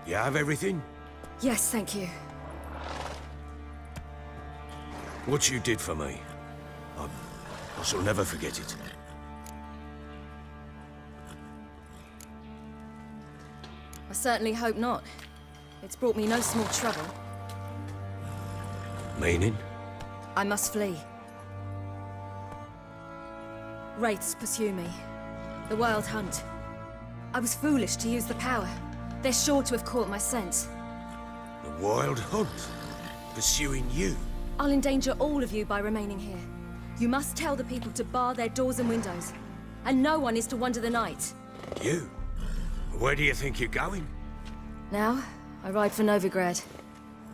You have everything? Yes, thank you. What you did for me, I shall never forget it. I certainly hope not. It's brought me no small trouble. Meaning? I must flee. Wraiths pursue me. The Wild Hunt. I was foolish to use the power. They're sure to have caught my scent. The Wild Hunt? Pursuing you? I'll endanger all of you by remaining here. You must tell the people to bar their doors and windows. And no one is to wander the night. You? Where do you think you're going? Now, I ride for Novigrad.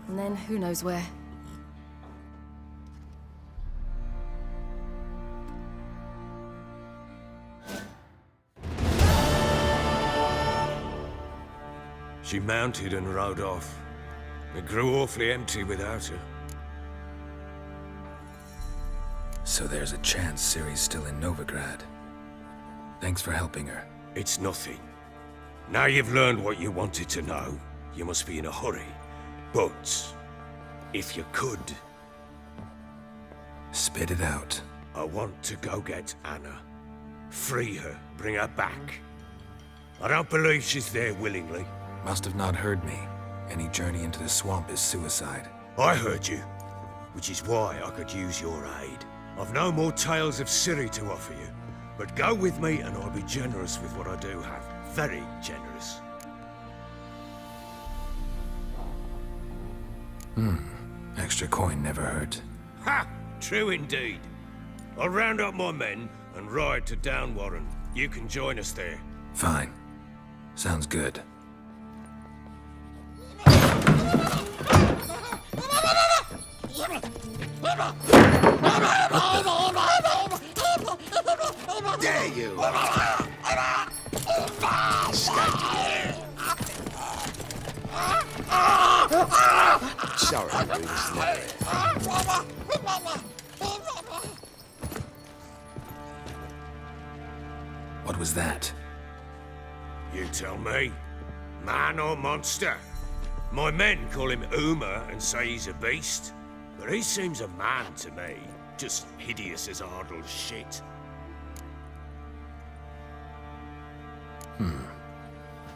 And then, who knows where. She mounted and rode off. It grew awfully empty without her. So there's a chance Ciri's still in Novigrad. Thanks for helping her. It's nothing. Now you've learned what you wanted to know, you must be in a hurry. But, if you could... Spit it out. I want to go get Anna. Free her, bring her back. I don't believe she's there willingly. Must have not heard me. Any journey into the swamp is suicide. I heard you, which is why I could use your aid. I've no more tales of Ciri to offer you, but go with me and I'll be generous with what I do have. Very generous. Extra coin never hurt. Ha! True indeed. I'll round up my men and ride to Downwarren. You can join us there. Fine. Sounds good. Dare you! Sorry, we was never. What was that? You tell me. Man or monster? My men call him Uma and say he's a beast. But he seems a man to me. Just hideous as Ardle's shit.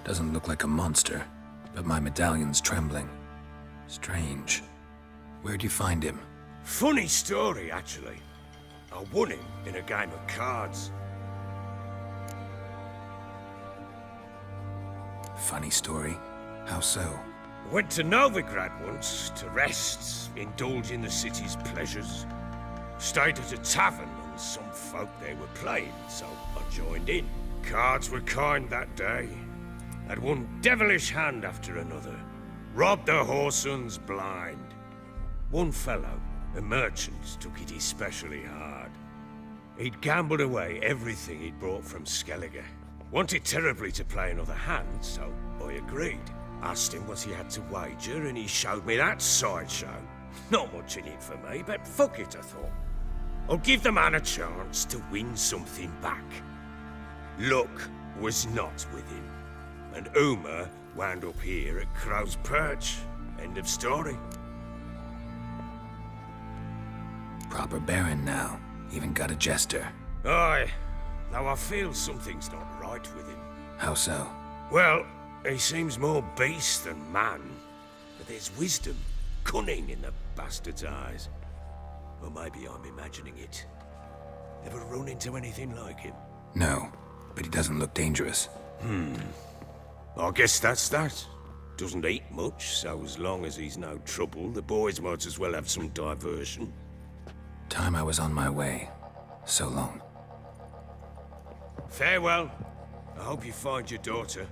Doesn't look like a monster, but my medallion's trembling. Strange. Where'd you find him? Funny story, actually. I won him in a game of cards. Funny story? How so? Went to Novigrad once to rest, indulge in the city's pleasures. Stayed at a tavern and some folk there were playing, so I joined in. Cards were kind that day. Had one devilish hand after another. Robbed the whoresons blind. One fellow, a merchant, took it especially hard. He'd gambled away everything he'd brought from Skellige. Wanted terribly to play another hand, so I agreed. Asked him what he had to wager, and he showed me that sideshow. Not much in it for me, but fuck it, I thought. I'll give the man a chance to win something back. Luck was not with him, and Uma wound up here at Crow's Perch. End of story. Proper baron now. Even got a jester. Aye, though I feel something's not right with him. How so? Well, he seems more beast than man, but there's wisdom, cunning in the bastard's eyes. Or maybe I'm imagining it. Ever run into anything like him? No, but he doesn't look dangerous. I guess that's that. Doesn't eat much, so as long as he's no trouble, the boys might as well have some diversion. Time I was on my way. So long. Farewell. I hope you find your daughter.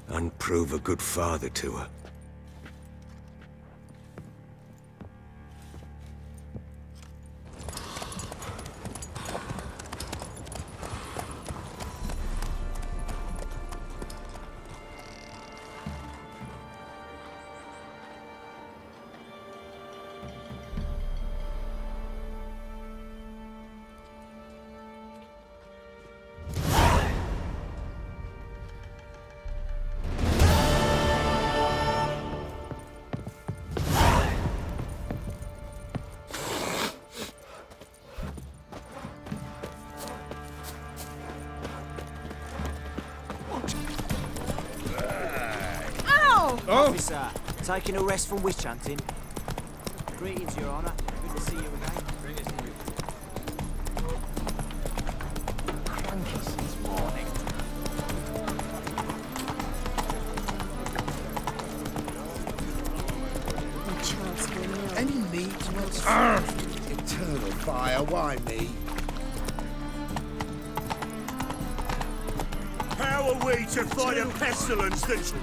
And prove a good father to her. Officer, taking a rest from witch hunting. Greetings, Your Honor. Good to see you again. Cranky since morning. No chance for a meal. Any meat wants eternal fire, why me? How are we to fight a pestilence that's...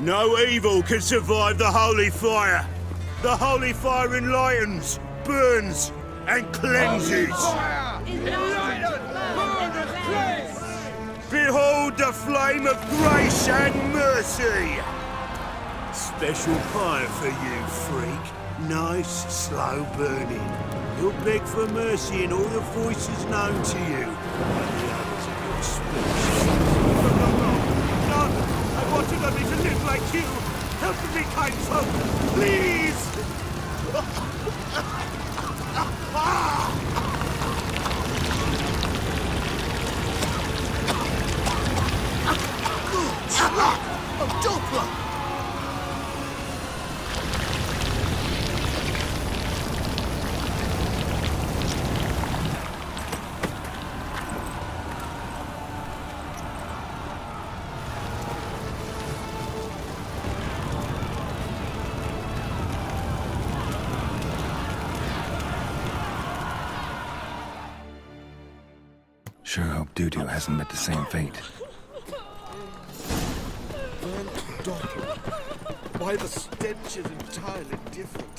No evil can survive the holy fire. The holy fire enlightens, burns, and cleanses. Behold the flame of grace and mercy. Special fire for you, freak. Nice, slow burning. You'll beg for mercy in all the voices known to you. And the others of your species. No, I want you only to live like you. Help me, kind folk, please! Oh, Doppler! Sure hope Dudu hasn't met the same fate. Doppler. Why the stench is entirely different.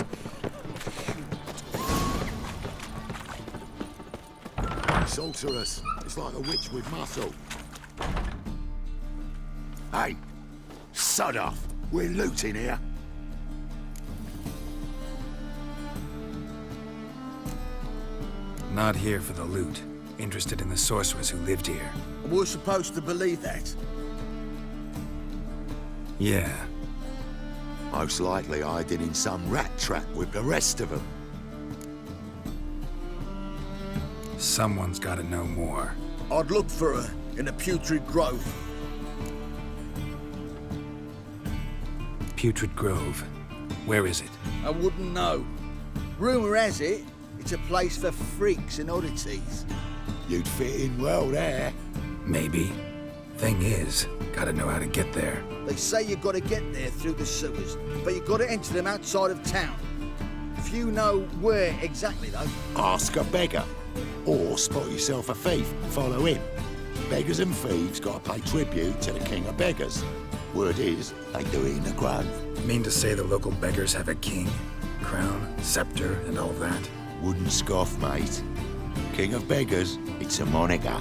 Sorceress. It's like a witch with muscle. Hey! Sod off! We're looting here. Not here for the loot. Interested in the sorceress who lived here. We're supposed to believe that. Yeah. Most likely hiding in some rat trap with the rest of them. Someone's gotta know more. I'd look for her in the Putrid Grove. Putrid Grove. Where is it? I wouldn't know. Rumour has it, it's a place for freaks and oddities. You'd fit in well there. Maybe. Thing is, gotta know how to get there. They say you've got to get there through the sewers, but you've got to enter them outside of town. Few know where exactly, though. Ask a beggar. Or spot yourself a thief, follow him. Beggars and thieves got to pay tribute to the king of beggars. Word is, they do it in the grove. Mean to say the local beggars have a king, crown, scepter, and all that? Wouldn't scoff, mate. King of beggars, it's a moniker.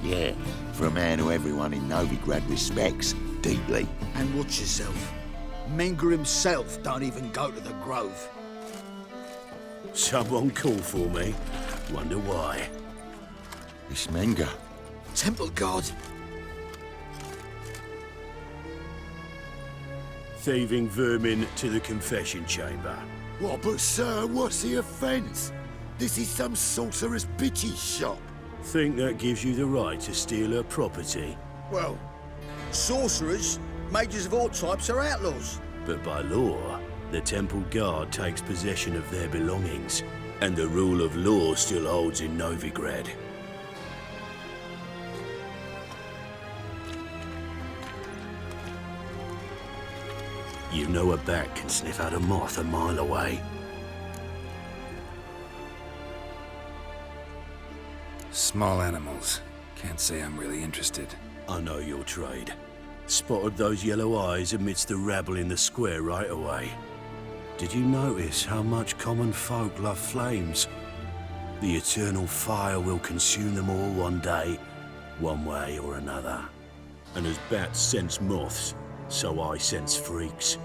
Yeah, for a man who everyone in Novigrad respects deeply. And watch yourself. Menger himself don't even go to the grove. Someone call for me. Wonder why. It's Menger. Temple guard. Thieving vermin to the confession chamber. What, but sir, what's the offence? This is some sorcerer's bitchy shop. Think that gives you the right to steal her property? Well, sorcerers, mages of all types are outlaws. But by law, the temple guard takes possession of their belongings, and the rule of law still holds in Novigrad. You know a bat can sniff out a moth a mile away. Small animals. Can't say I'm really interested. I know your trade. Spotted those yellow eyes amidst the rabble in the square right away. Did you notice how much common folk love flames? The eternal fire will consume them all one day, one way or another. And as bats sense moths, so I sense freaks.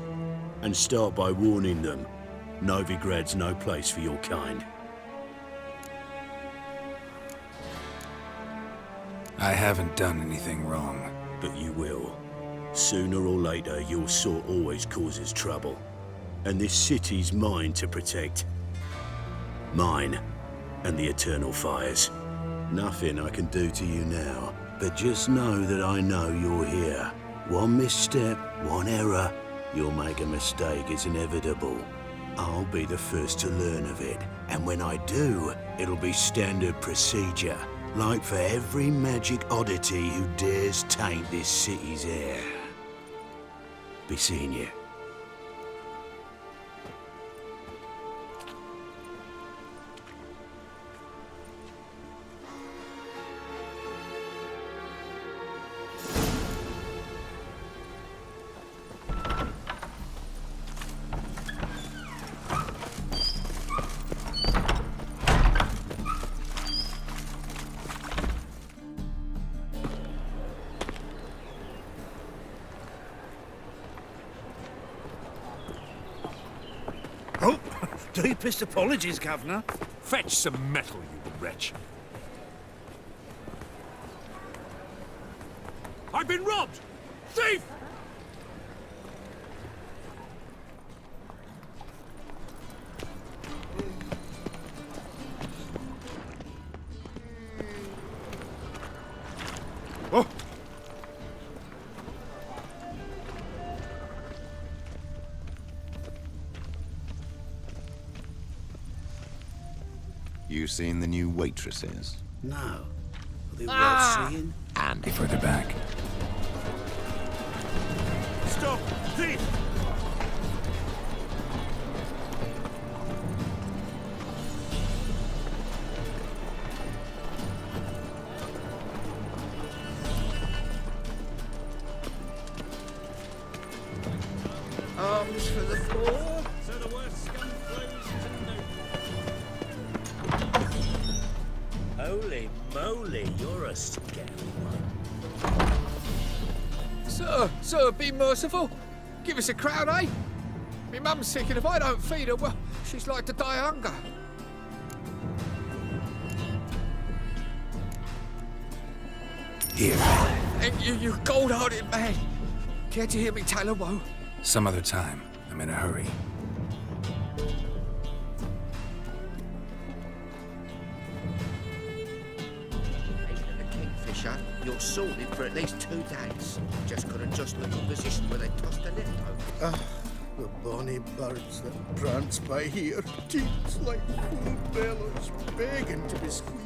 and start by warning them. Novigrad's no place for your kind. I haven't done anything wrong. But you will. Sooner or later, your sort always causes trouble. And this city's mine to protect. Mine. And the eternal fires. Nothing I can do to you now. But just know that I know you're here. One misstep, one error, you'll make a mistake. It's inevitable. I'll be the first to learn of it. And when I do, it'll be standard procedure. Like for every magic oddity who dares taint this city's air. Be seeing you. Oh, deepest apologies, Governor. Fetch some metal, you wretch. I've been robbed! Thief! Oh! You seen the new waitresses? No. Are they worth seeing? And Further back. Stop! Thief! Arms for the poor. So the worst scum flows to Holy moly, you're a scary one. Sir, be merciful. Give us a crown, eh? Me mum's sick, and if I don't feed her, well, she's like to die of hunger. Here. Thank you, you gold-hearted man. Care to hear me tell a woe? Some other time. I'm in a hurry. Kingfisher, you're sorted for at least 2 days. Just couldn't just look in position where they tossed a net over. The bonny birds that prance by here, teats like full bellows, begging to be squeezed.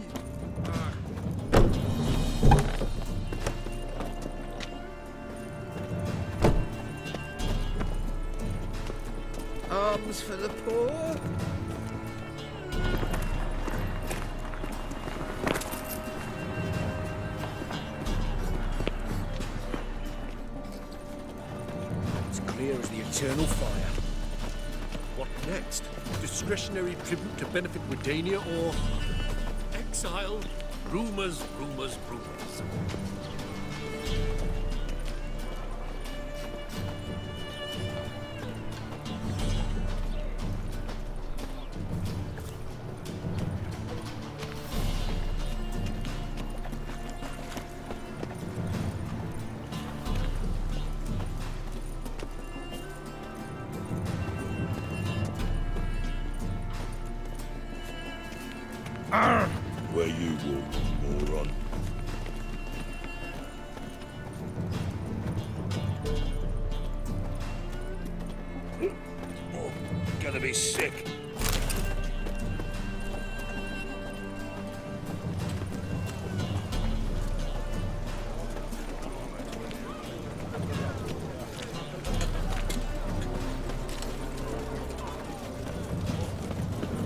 Arms for the poor. It's clear as the eternal fire. What next? Discretionary tribute to benefit Redania or exile? Rumors, rumors, rumors. Where you walk, moron. Oh, gonna be sick.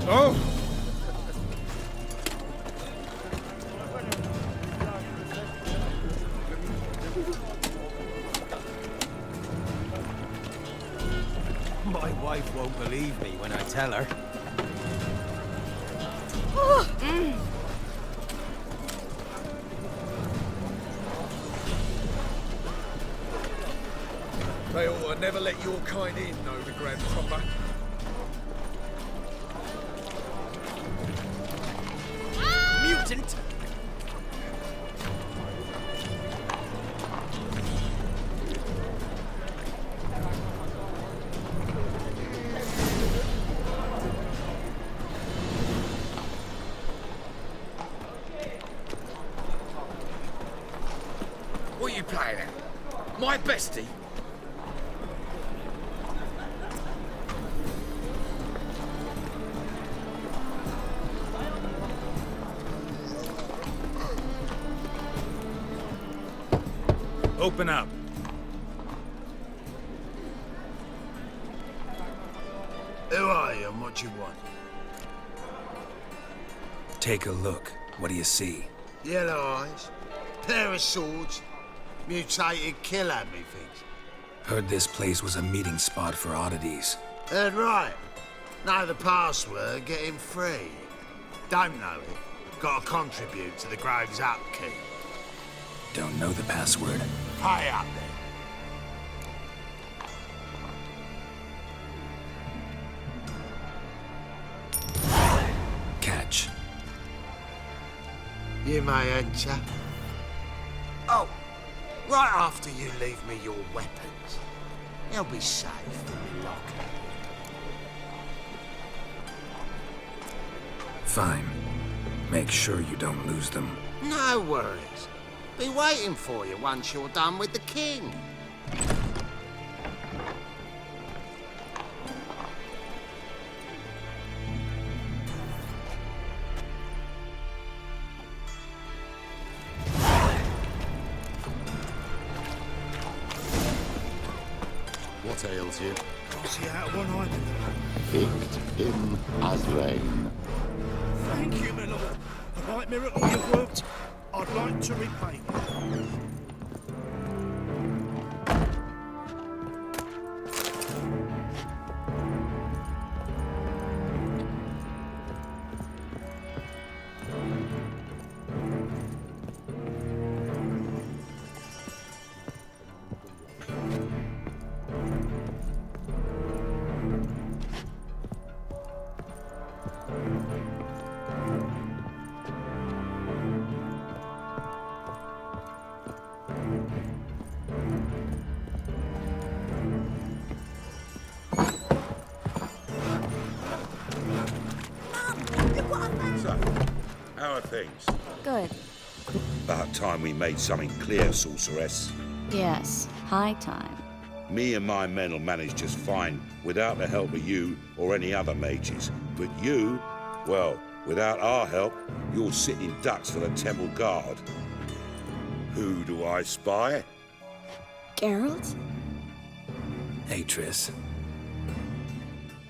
Oh! My wife won't believe me when I tell her. They ought to never let your kind in, Novigrad proper. Mutant! What are you playing at? My bestie? Open up. Who are you and what you want? Take a look. What do you see? Yellow eyes, pair of swords, mutated killer, methinks. Heard this place was a meeting spot for oddities. Heard right. Know the password, get him free. Don't know it, gotta contribute to the Grove's upkeep. Don't know the password. Pay up then. Catch. You may enter. Oh, right after you leave me your weapons. They'll be safe in the locker. Fine. Make sure you don't lose them. No worries. Be waiting for you once you're done with the king. What ails you? Can't see out of one eye. Picked him as rain. Thank you, my lord. A nightmare at all you've worked. I'd like to repay you. How are things? Good. About time we made something clear, sorceress. Yes, high time. Me and my men will manage just fine without the help of you or any other mages. But you, well, without our help, you're sitting ducks for the temple guard. Who do I spy? Geralt? Hey, Triss.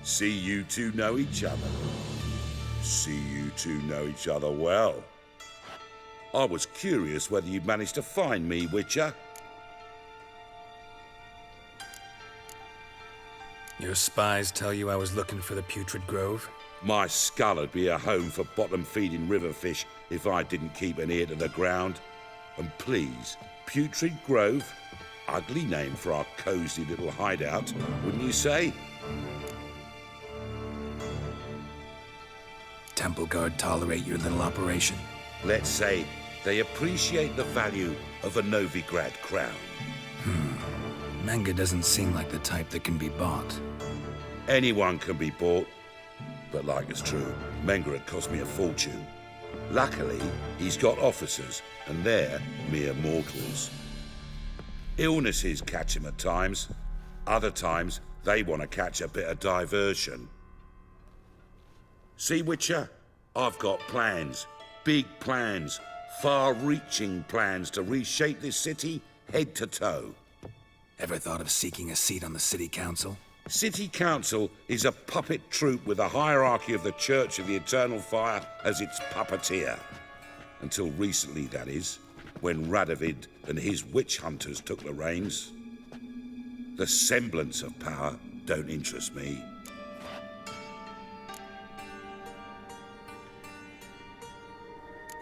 See you two know each other. See you two know each other well. I was curious whether you'd managed to find me, Witcher. Your spies tell you I was looking for the Putrid Grove? My skull would be a home for bottom-feeding river fish if I didn't keep an ear to the ground. And please, Putrid Grove? Ugly name for our cosy little hideout, wouldn't you say? Temple Guard tolerate your little operation? Let's say they appreciate the value of a Novigrad crown. Manga doesn't seem like the type that can be bought. Anyone can be bought, but like it's true, Menga had cost me a fortune. Luckily, he's got officers, and they're mere mortals. Illnesses catch him at times. Other times, they want to catch a bit of diversion. See, Witcher? I've got plans. Big plans. Far-reaching plans to reshape this city head to toe. Ever thought of seeking a seat on the city council? City Council is a puppet troupe with a hierarchy of the Church of the Eternal Fire as its puppeteer. Until recently, that is, when Radovid and his witch hunters took the reins. The semblance of power don't interest me.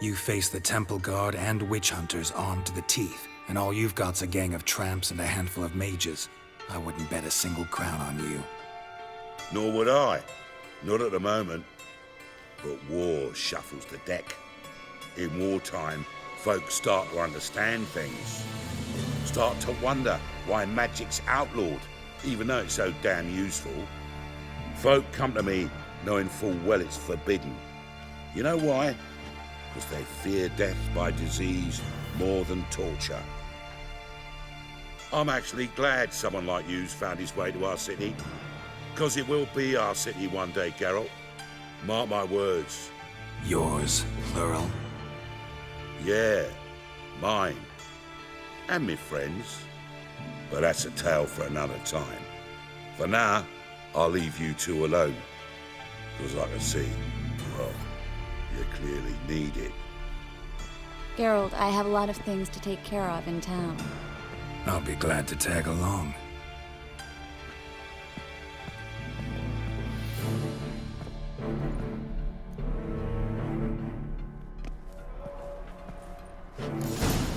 You face the Temple Guard and witch hunters armed to the teeth, and all you've got's a gang of tramps and a handful of mages. I wouldn't bet a single crown on you. Nor would I. Not at the moment. But war shuffles the deck. In wartime, folk start to understand things. Start to wonder why magic's outlawed, even though it's so damn useful. Folk come to me knowing full well it's forbidden. You know why? Because they fear death by disease more than torture. I'm actually glad someone like you's found his way to our city. Because it will be our city one day, Geralt. Mark my words. Yours, plural? Yeah, mine. And me friends. But that's a tale for another time. For now, I'll leave you two alone. Because I can see, well, you clearly need it. Geralt, I have a lot of things to take care of in town. I'll be glad to tag along.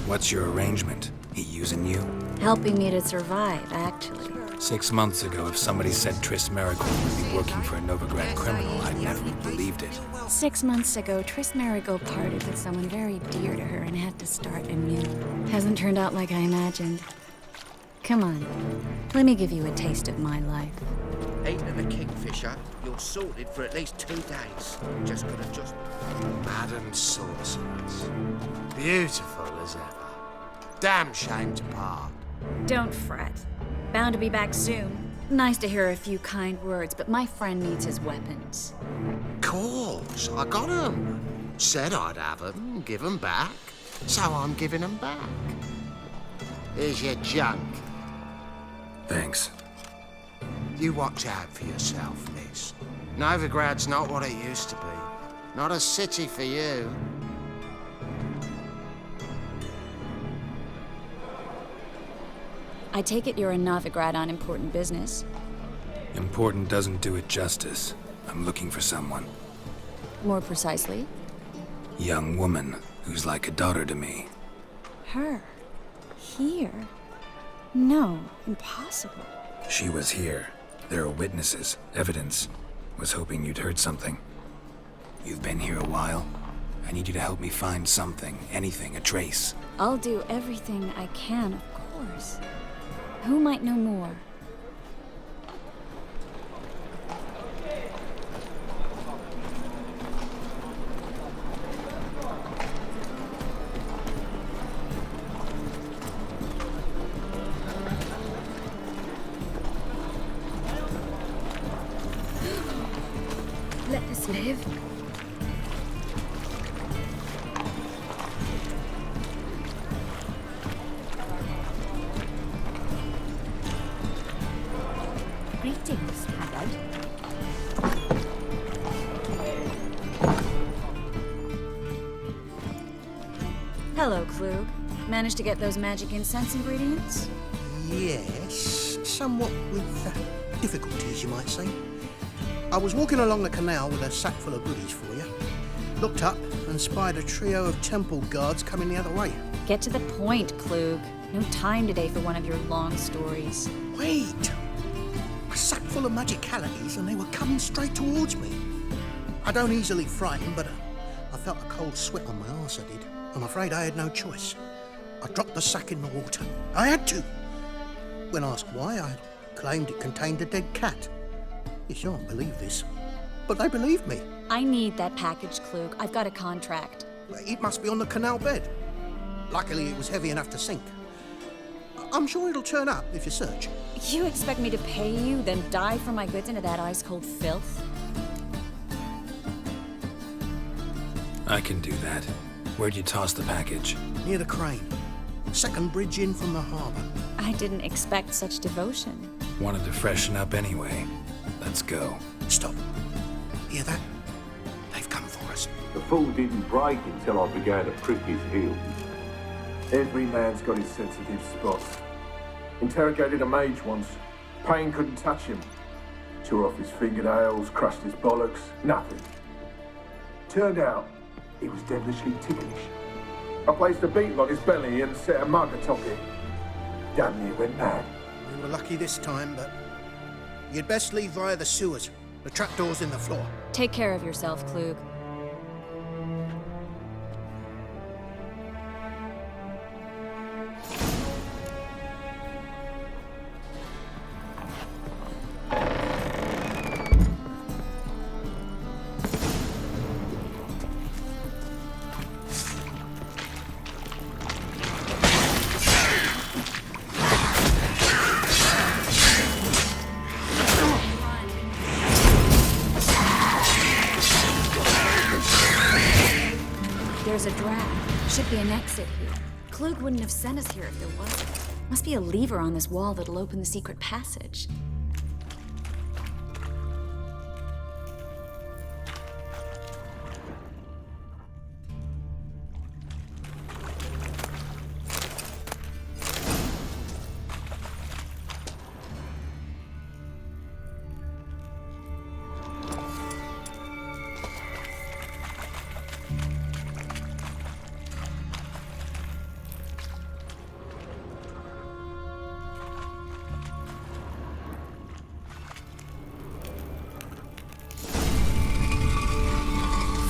What's your arrangement? He using you? Helping me to survive, actually. 6 months ago, if somebody said Triss Marigold would be working for a Novigrad criminal, I'd never have believed it. 6 months ago, Triss Marigold parted with someone very dear to her and had to start anew. Hasn't turned out like I imagined. Come on, let me give you a taste of my life. Eating a kingfisher, you're sorted for at least 2 days. Just gotta just... Madam Sorceress. Beautiful as ever. Damn shame to part. Don't fret. Bound to be back soon. Nice to hear a few kind words, but my friend needs his weapons. Course, I got 'em. Said I'd have 'em, give 'em back. So I'm giving 'em back. Here's your junk. Thanks. You watch out for yourself, miss. Novigrad's not what it used to be. Not a city for you. I take it you're in Novigrad on important business. Important doesn't do it justice. I'm looking for someone. More precisely? Young woman who's like a daughter to me. Her? Here? No, impossible. She was here. There are witnesses, evidence. Was hoping you'd heard something. You've been here a while. I need you to help me find something, anything, a trace. I'll do everything I can, of course. Who might know more? Let us live. Greetings, Haggard. Hello, Klug. Managed to get those magic incense ingredients? Yes, somewhat with difficulties, you might say. I was walking along the canal with a sack full of goodies for you. Looked up and spied a trio of temple guards coming the other way. Get to the point, Klug. No time today for one of your long stories. Wait! A sack full of magicalities and they were coming straight towards me. I don't easily frighten, but I felt a cold sweat on my arse, I did. I'm afraid I had no choice. I dropped the sack in the water. I had to. When asked why, I claimed it contained a dead cat. You shan't believe this, but they believed me. I need that package, Klug. I've got a contract. It must be on the canal bed. Luckily, it was heavy enough to sink. I'm sure it'll turn up if you search. You expect me to pay you, then dive for my goods into that ice-cold filth? I can do that. Where'd you toss the package? Near the crane. Second bridge in from the harbour. I didn't expect such devotion. Wanted to freshen up anyway. Let's go. Stop. Hear that? They've come for us. The fool didn't break until I began to prick his heels. Every man's got his sensitive spots. Interrogated a mage once. Pain couldn't touch him. Tore off his fingernails, crushed his bollocks, nothing. Turned out, he was devilishly ticklish. I placed a beetle on his belly and set a mug atop it. Damn near went mad. We were lucky this time, but you'd best leave via the sewers. The trapdoor's in the floor. Take care of yourself, Klug. There's a draft. Should be an exit here. Klug wouldn't have sent us here if there wasn't. Must be a lever on this wall that'll open the secret passage.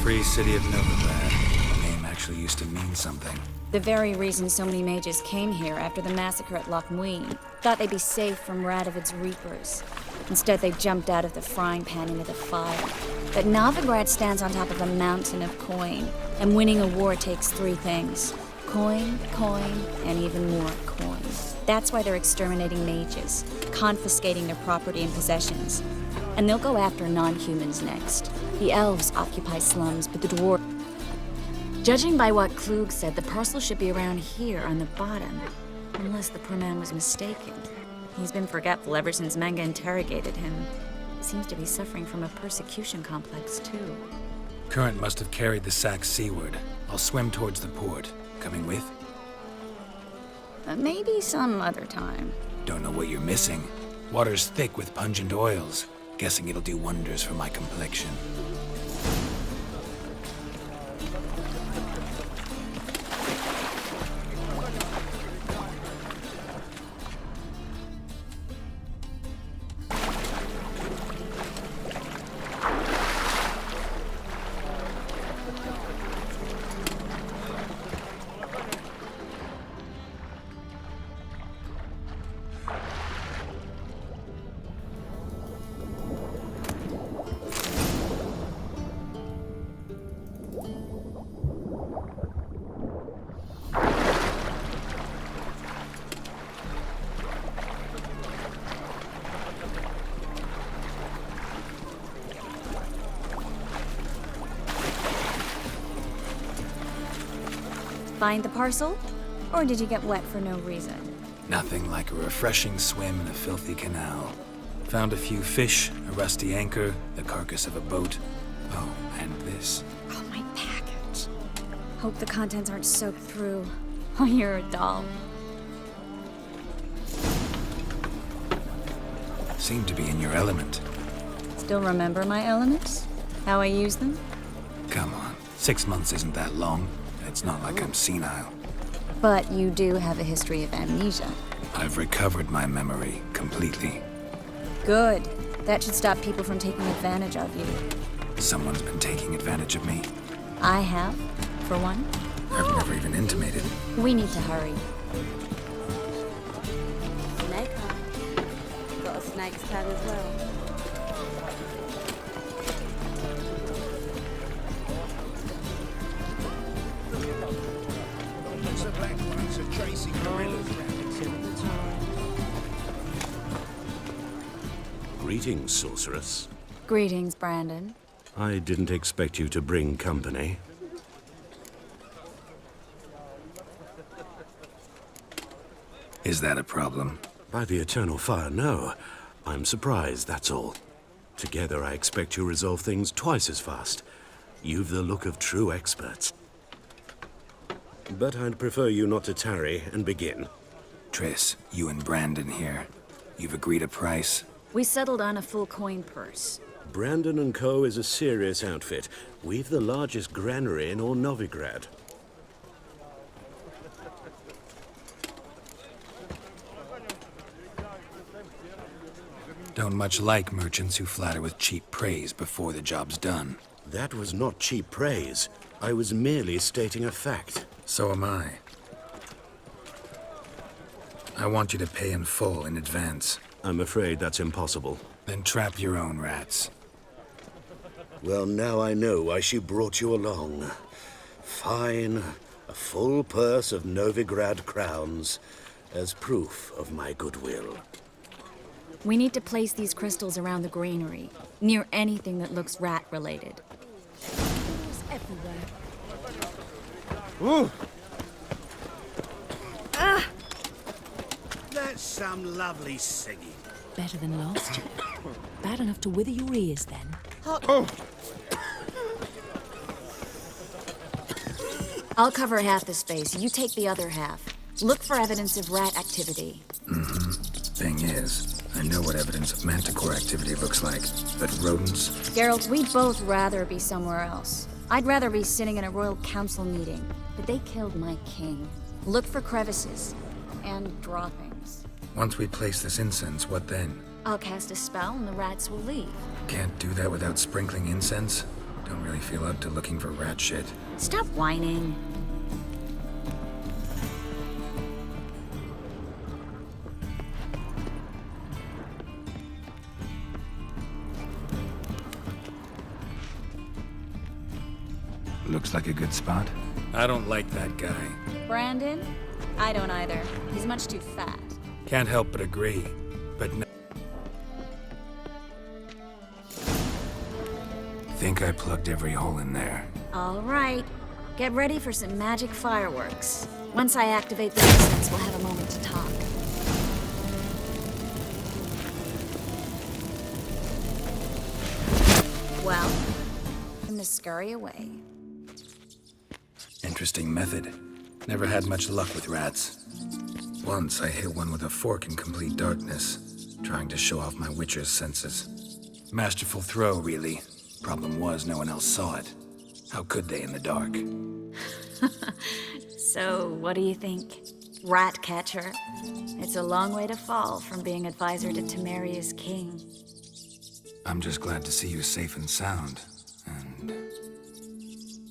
Free city of Novigrad. The name actually used to mean something. The very reason so many mages came here after the massacre at Loch Muin. Thought they'd be safe from Radovid's reapers. Instead, they jumped out of the frying pan into the fire. But Novigrad stands on top of a mountain of coin, and winning a war takes three things. Coin, coin, and even more coin. That's why they're exterminating mages, confiscating their property and possessions. And they'll go after non-humans next. The elves occupy slums, but the dwarves... Judging by what Klug said, the parcel should be around here on the bottom. Unless the poor man was mistaken. He's been forgetful ever since Manga interrogated him. He seems to be suffering from a persecution complex, too. Current must have carried the sack seaward. I'll swim towards the port. Coming with? Maybe some other time. Don't know what you're missing. Water's thick with pungent oils. Guessing it'll do wonders for my complexion. Find the parcel? Or did you get wet for no reason? Nothing like a refreshing swim in a filthy canal. Found a few fish, a rusty anchor, the carcass of a boat. Oh, and this. Oh, my package. Hope the contents aren't soaked through. Oh, you're a doll. Seem to be in your element. Still remember my elements? How I use them? Come on, 6 months isn't that long. It's not like I'm senile. But you do have a history of amnesia. I've recovered my memory completely. Good. That should stop people from taking advantage of you. Someone's been taking advantage of me. I have, for one. I've never even intimated. We need to hurry. Snake eye. Got a snake's tag as well. Greetings, sorceress. Greetings, Brandon. I didn't expect you to bring company. Is that a problem? By the eternal fire, no. I'm surprised, that's all. Together, I expect you resolve things twice as fast. You've the look of true experts. But I'd prefer you not to tarry and begin. Triss, you and Brandon here. You've agreed a price? We settled on a full coin purse. Brandon & Co. is a serious outfit. We've the largest granary in all Novigrad. Don't much like merchants who flatter with cheap praise before the job's done. That was not cheap praise. I was merely stating a fact. So am I. I want you to pay in full in advance. I'm afraid that's impossible. Then trap your own rats. Well, now I know why she brought you along. Fine. A full purse of Novigrad crowns as proof of my goodwill. We need to place these crystals around the granary, near anything that looks rat-related. Everywhere. Ooh. Ah! That's some lovely singing. Better than last year. Bad enough to wither your ears, then. Oh. I'll cover half the space. You take the other half. Look for evidence of rat activity. Thing is, I know what evidence of manticore activity looks like, but rodents... Geralt, we'd both rather be somewhere else. I'd rather be sitting in a royal council meeting, but they killed my king. Look for crevices and droppings. Once we place this incense, what then? I'll cast a spell and the rats will leave. Can't do that without sprinkling incense? Don't really feel up to looking for rat shit. Stop whining. Looks like a good spot. I don't like that guy. Brandon? I don't either. He's much too fat. Can't help but agree. But no... Think I plugged every hole in there. All right. Get ready for some magic fireworks. Once I activate the incense, we'll have a moment to talk. Well, time to scurry away. Interesting method. Never had much luck with rats. Once I hit one with a fork in complete darkness, trying to show off my witcher's senses. Masterful throw, really. Problem was, no one else saw it. How could they in the dark? So, what do you think? Rat catcher? It's a long way to fall from being advisor to Temeria's king. I'm just glad to see you safe and sound. And...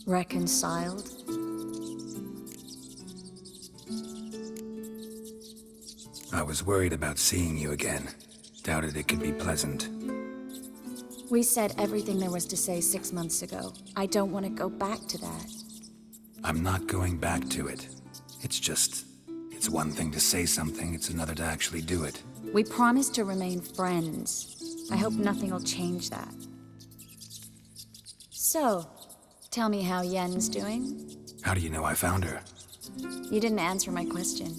Reconciled? I was worried about seeing you again. Doubted it could be pleasant. We said everything there was to say 6 months ago. I don't want to go back to that. I'm not going back to it. It's just... It's one thing to say something, it's another to actually do it. We promised to remain friends. I hope nothing will change that. So, tell me how Yen's doing? How do you know I found her? You didn't answer my question.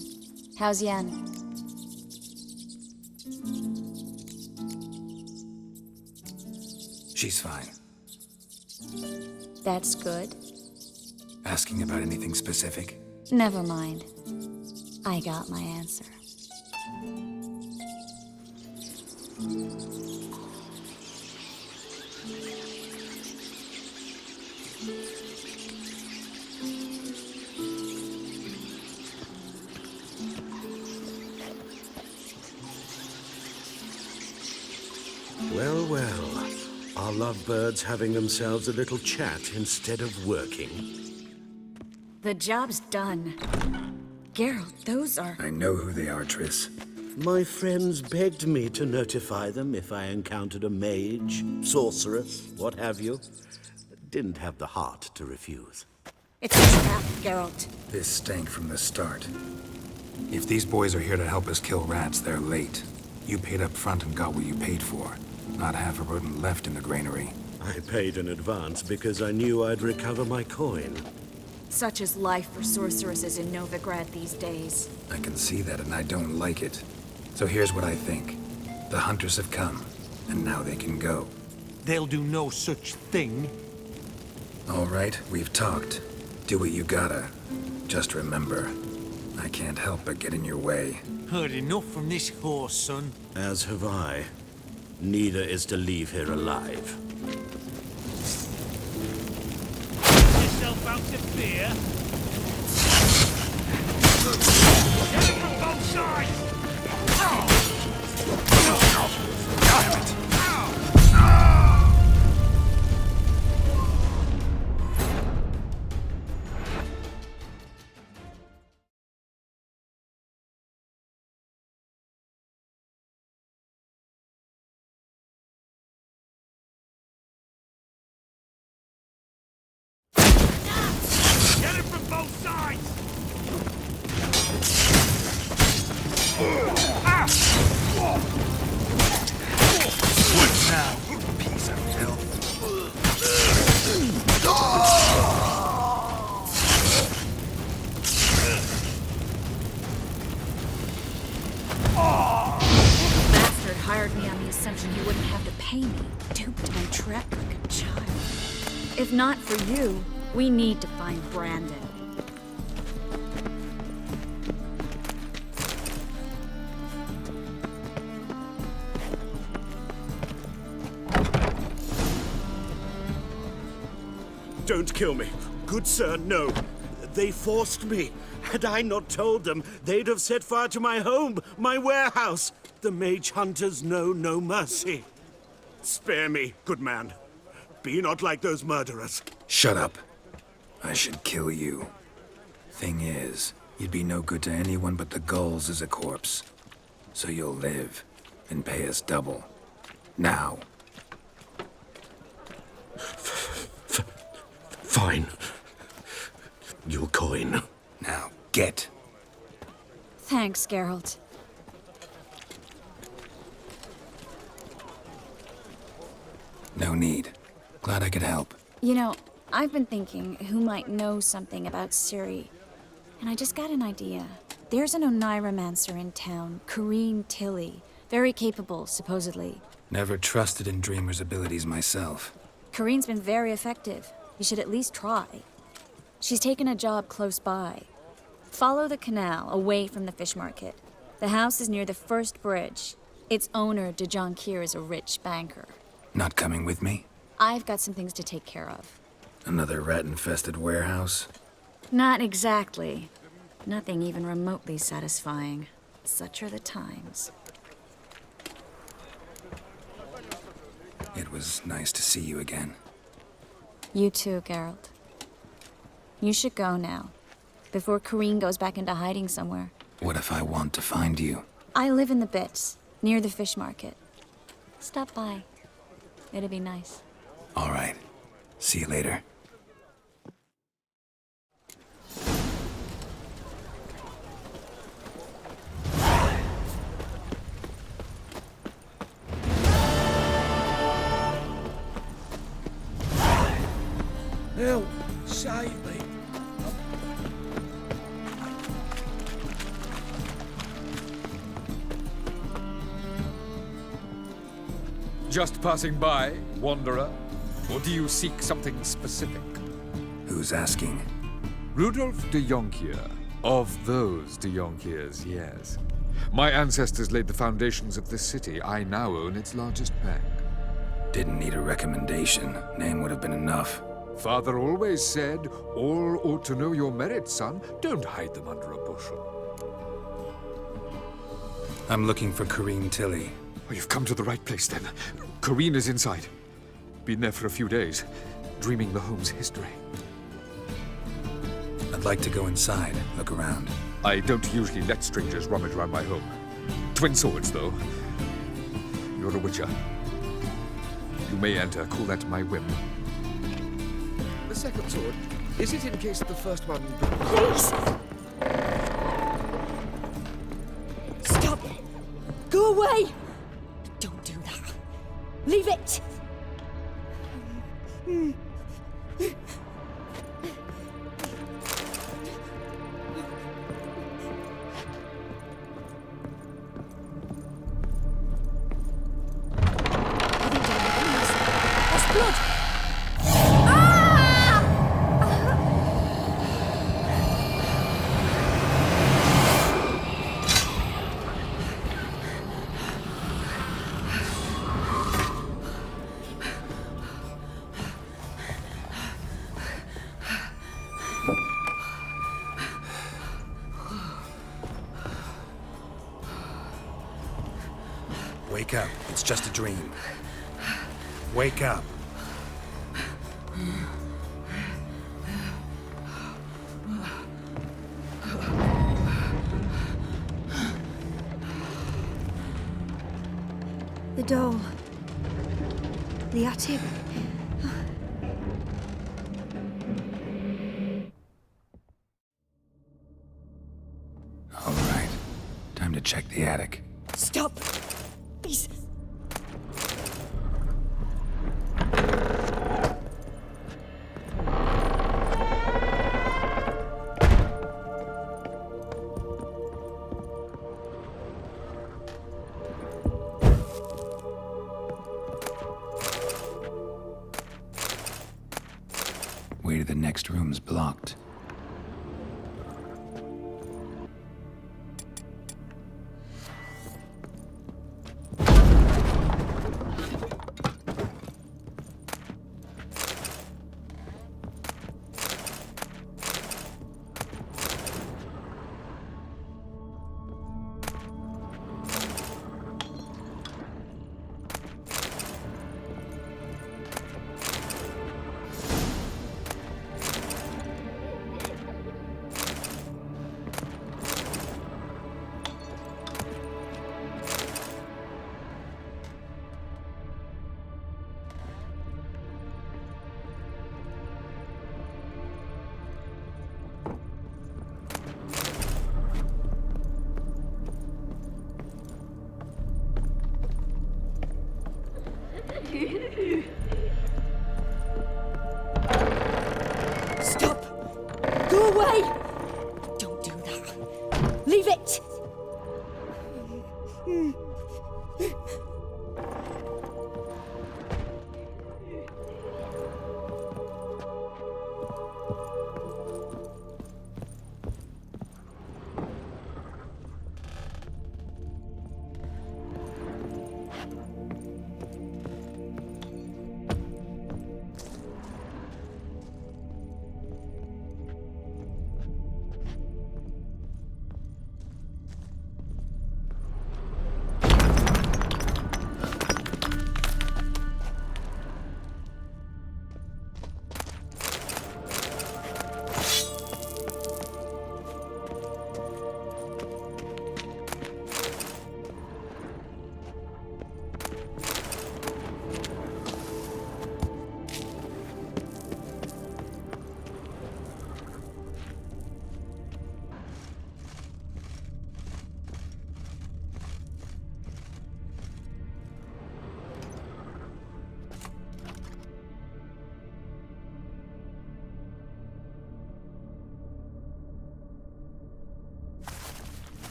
How's Yen? She's fine. That's good. Asking about anything specific? Never mind. I got my answer. Well, well. Are lovebirds having themselves a little chat instead of working? The job's done. Geralt, those are... I know who they are, Triss. My friends begged me to notify them if I encountered a mage, sorceress, what have you. Didn't have the heart to refuse. It's a trap, Geralt. This stank from the start. If these boys are here to help us kill rats, they're late. You paid up front and got what you paid for. Not half a rodent left in the granary. I paid in advance because I knew I'd recover my coin. Such is life for sorceresses in Novigrad these days. I can see that, and I don't like it. So here's what I think. The hunters have come, and now they can go. They'll do no such thing. All right, we've talked. Do what you gotta. Just remember, I can't help but get in your way. Heard enough from this horse, son. As have I. Neither is to leave here alive. Yourself out to fear. Get it from both sides! hell. Bastard hired me on the assumption he wouldn't have to pay me. Duped my trap like a child. If not for you, we need to find Brandon. Don't kill me. Good sir, no. They forced me. Had I not told them, they'd have set fire to my home, my warehouse. The mage hunters know no mercy. Spare me, good man. Be not like those murderers. Shut up. I should kill you. Thing is, you'd be no good to anyone but the gulls as a corpse. So you'll live and pay us double. Now. Fine. Your coin. Now, get. Thanks, Geralt. No need. Glad I could help. You know, I've been thinking who might know something about Ciri. And I just got an idea. There's an Oneiromancer in town, Corrine Tilly. Very capable, supposedly. Never trusted in Dreamer's abilities myself. Corrine's been very effective. You should at least try. She's taken a job close by. Follow the canal, away from the fish market. The house is near the first bridge. Its owner, de Jonquier, is a rich banker. Not coming with me? I've got some things to take care of. Another rat-infested warehouse? Not exactly. Nothing even remotely satisfying. Such are the times. It was nice to see you again. You too, Geralt. You should go now, before Corrine goes back into hiding somewhere. What if I want to find you? I live in the Bits, near the fish market. Stop by. It'd be nice. All right. See you later. Help! Save me! Just passing by, wanderer? Or do you seek something specific? Who's asking? Rudolf de Jonquier. Of those de Jonquiers, yes. My ancestors laid the foundations of this city. I now own its largest bank. Didn't need a recommendation. Name would have been enough. Father always said, all ought to know your merits, son. Don't hide them under a bushel. I'm looking for Corrine Tilly. Oh, you've come to the right place, then. Corrine is inside. Been there for a few days, dreaming the home's history. I'd like to go inside, look around. I don't usually let strangers rummage around my home. Twin swords, though. You're a witcher. You may enter, call that my whim. The second sword, is it in case the first one... Please! Stop! Go away! Don't do that. Leave it! That's blood! Wake up. It's just a dream. Wake up. The dome. The attic. All right. Time to check the attic. Stop! Please. next room's blocked. Stop! Go away! Don't do that. Leave it!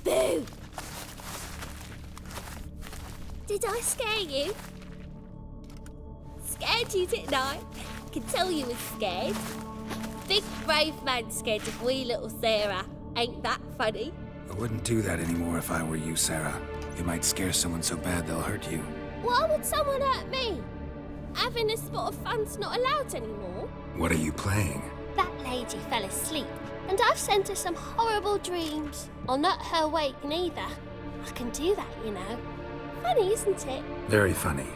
Boo! Did I scare you? Scared you, didn't I? Can tell you was scared. Big brave man scared of wee little Sarah. Ain't that funny? I wouldn't do that anymore if I were you, Sarah. You might scare someone so bad they'll hurt you. Why would someone hurt me? Having a spot of fun's not allowed anymore. What are you playing? That lady fell asleep, and I've sent her some horrible dreams. I'll not her wake neither. I can do that, you know. Funny, isn't it? Very funny.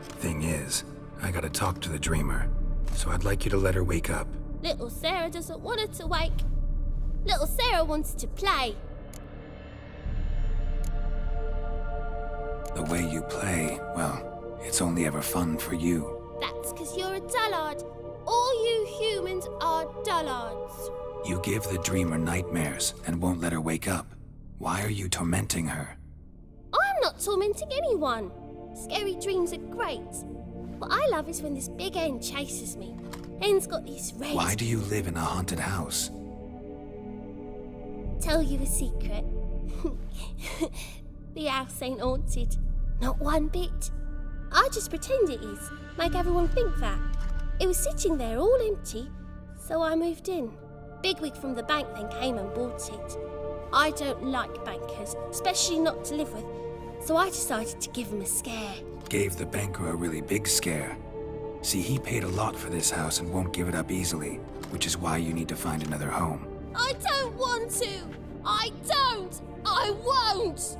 Thing is, I gotta talk to the dreamer, so I'd like you to let her wake up. Little Sarah doesn't want her to wake. Little Sarah wants to play. The way you play, well, it's only ever fun for you. That's because you're a dullard. All you humans are dullards. You give the dreamer nightmares and won't let her wake up. Why are you tormenting her? I'm not tormenting anyone. Scary dreams are great. What I love is when this big hen chases me. Hen's got these red... Why do you live in a haunted house? Tell you a secret. The house ain't haunted. Not one bit. I just pretend it is. Make everyone think that. It was sitting there all empty, so I moved in. Bigwig from the bank then came and bought it. I don't like bankers, especially not to live with, so I decided to give him a scare. Gave the banker a really big scare. See, he paid a lot for this house and won't give it up easily, which is why you need to find another home. I don't want to! I don't! I won't!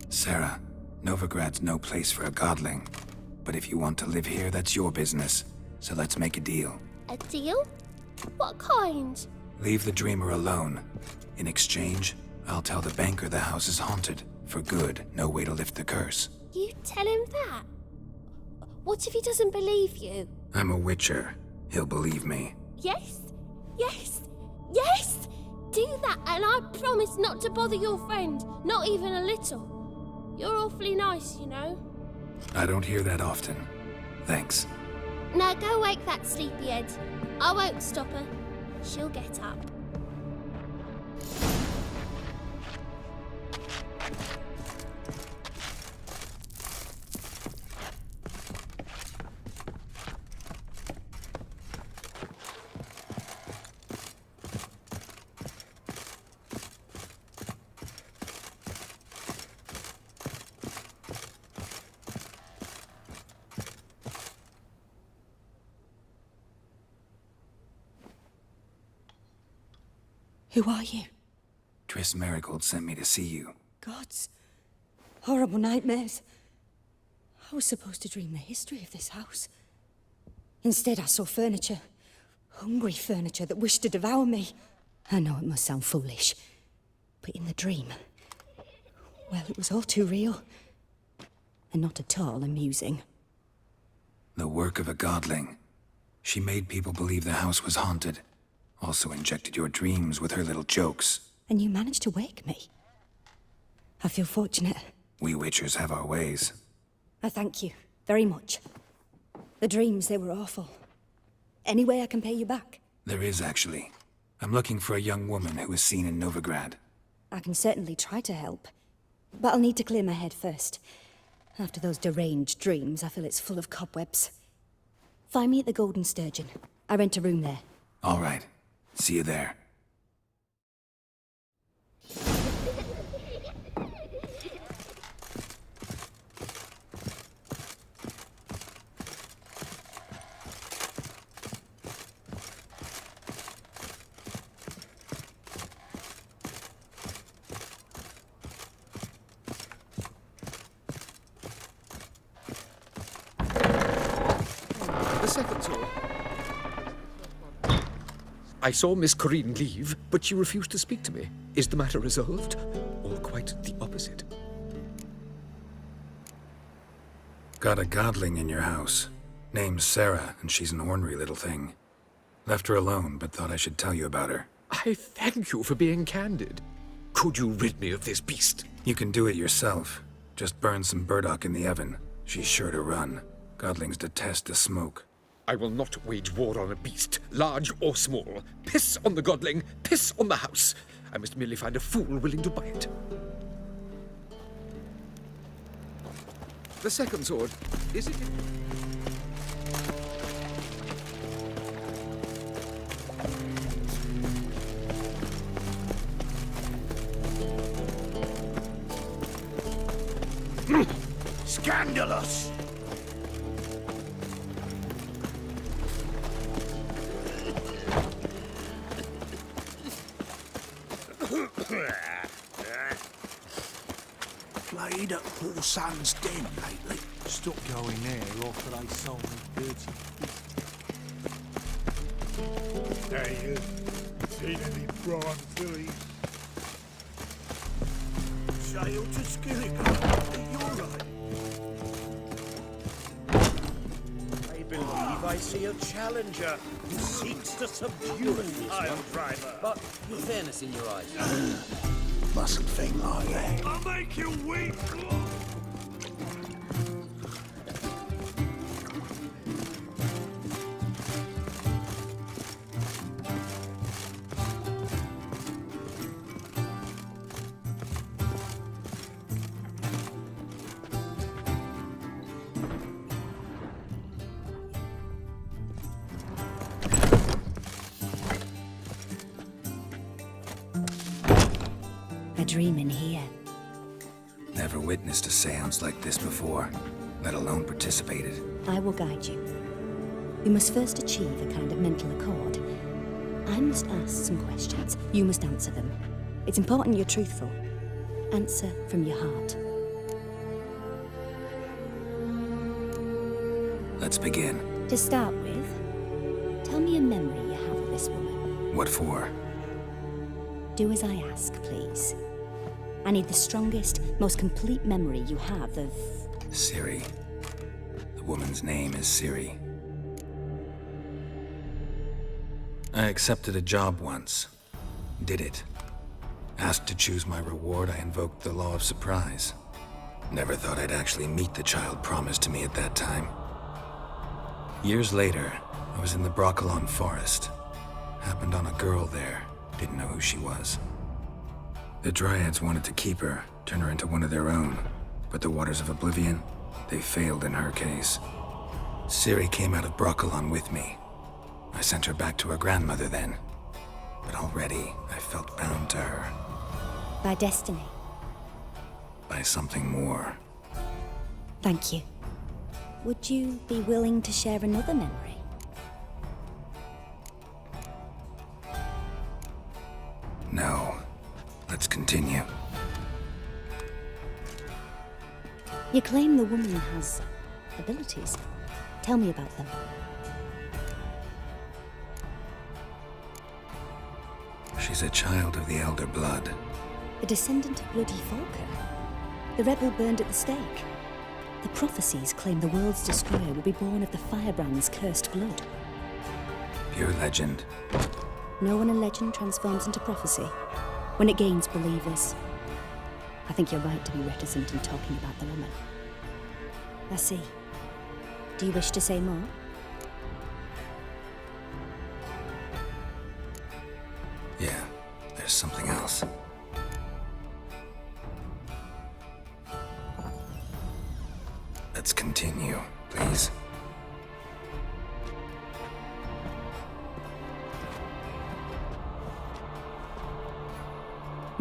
Sarah, Novigrad's no place for a godling. But if you want to live here, that's your business. So let's make a deal. A deal? What kind? Leave the dreamer alone. In exchange, I'll tell the banker the house is haunted. For good, no way to lift the curse. You tell him that? What if he doesn't believe you? I'm a witcher. He'll believe me. Yes? Yes? Yes! Do that and I promise not to bother your friend. Not even a little. You're awfully nice, you know. I don't hear that often. Thanks. Now go wake that sleepyhead. I won't stop her. She'll get up. Who are you? Triss Marigold sent me to see you. Gods. Horrible nightmares. I was supposed to dream the history of this house. Instead, I saw furniture. Hungry furniture that wished to devour me. I know it must sound foolish, but in the dream, well, it was all too real. And not at all amusing. The work of a godling. She made people believe the house was haunted. Also injected your dreams with her little jokes. And you managed to wake me. I feel fortunate. We Witchers have our ways. I thank you very much. The dreams, they were awful. Any way I can pay you back? There is, actually. I'm looking for a young woman who was seen in Novigrad. I can certainly try to help. But I'll need to clear my head first. After those deranged dreams, I feel it's full of cobwebs. Find me at the Golden Sturgeon. I rent a room there. All right. See you there. The second sword. I saw Miss Corinne leave, but she refused to speak to me. Is the matter resolved? Or quite the opposite? Got a godling in your house. Name's Sarah, and she's an ornery little thing. Left her alone, but thought I should tell you about her. I thank you for being candid. Could you rid me of this beast? You can do it yourself. Just burn some burdock in the oven. She's sure to run. Godlings detest the smoke. I will not wage war on a beast, large or small. Piss on the godling, piss on the house. I must merely find a fool willing to buy it. The second sword, is it? Scandalous! Played at Poor Son's Den lately. Stop going there after I sold me dirty. Hey, seen any prawn fillies? Sail to Skilligan. You're right. I believe I see a challenger who seeks to subdue a pile driver. But with fairness in your eyes. Mustn't think like that. I'll make you weak! A dream in here. Never witnessed a seance like this before, let alone participated. I will guide you. We must first achieve a kind of mental accord. I must ask some questions. You must answer them. It's important you're truthful. Answer from your heart. Let's begin. To start with, tell me a memory you have of this woman. What for? Do as I ask, please. I need the strongest, most complete memory you have of... Ciri. The woman's name is Ciri. I accepted a job once. Did it. Asked to choose my reward, I invoked the law of surprise. Never thought I'd actually meet the child promised to me at that time. Years later, I was in the Broccolon forest. Happened on a girl there. Didn't know who she was. The Dryads wanted to keep her, turn her into one of their own. But the Waters of Oblivion, they failed in her case. Ciri came out of Broccolon with me. I sent her back to her grandmother then. But already, I felt bound to her. By destiny. By something more. Thank you. Would you be willing to share another memory? Let's continue. You claim the woman has abilities. Tell me about them. She's a child of the Elder Blood. A descendant of bloody Falker. The rebel burned at the stake. The prophecies claim the world's destroyer will be born of the firebrand's cursed blood. Pure legend. Know when a legend transforms into prophecy? When it gains believers. I think you're right to be reticent in talking about the woman. I see. Do you wish to say more? Yeah, there's something else. Let's continue, please.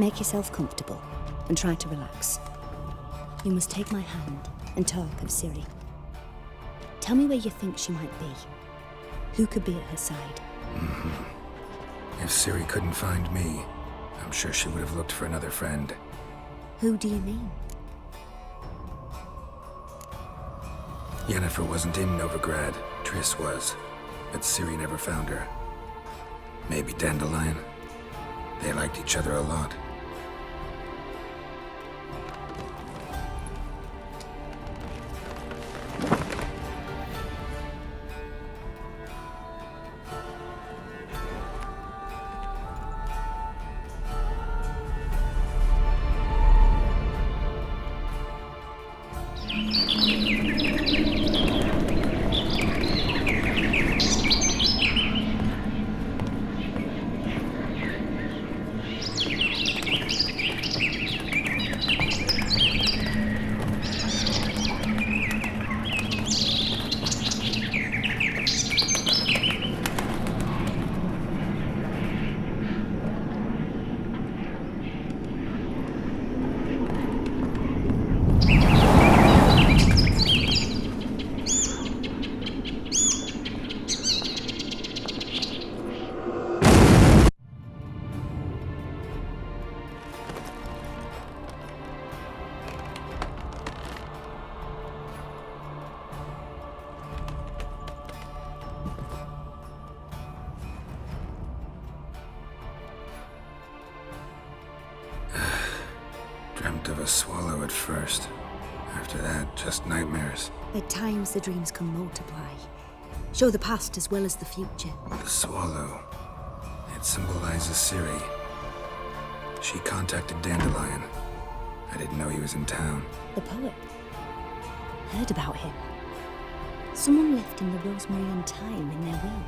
Make yourself comfortable and try to relax. You must take my hand and talk of Ciri. Tell me where you think she might be. Who could be at her side? If Ciri couldn't find me, I'm sure she would have looked for another friend. Who do you mean? Yennefer wasn't in Novigrad. Triss was. But Ciri never found her. Maybe Dandelion. They liked each other a lot. Dreamt of a swallow at first. After that, just nightmares. At times the dreams can multiply. Show the past as well as the future. The swallow. It symbolizes Ciri. She contacted Dandelion. I didn't know he was in town. The poet. Heard about him. Someone left him the rosemary and thyme in their will.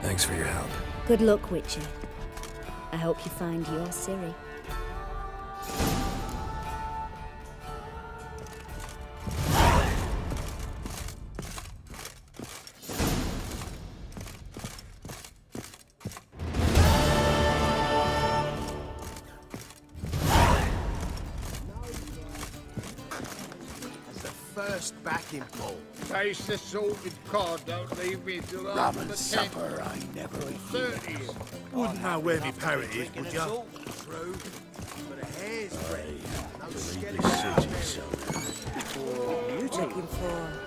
Thanks for your help. Good luck, Witcher. I hope you find your Ciri. First backing pole. Taste the salted cod, don't leave me till Rum after and the supper, I never eat. 30th. Wouldn't know where my parrot is, would ya? True. But a hair's breadth. No Leave the city, son. What are you looking for?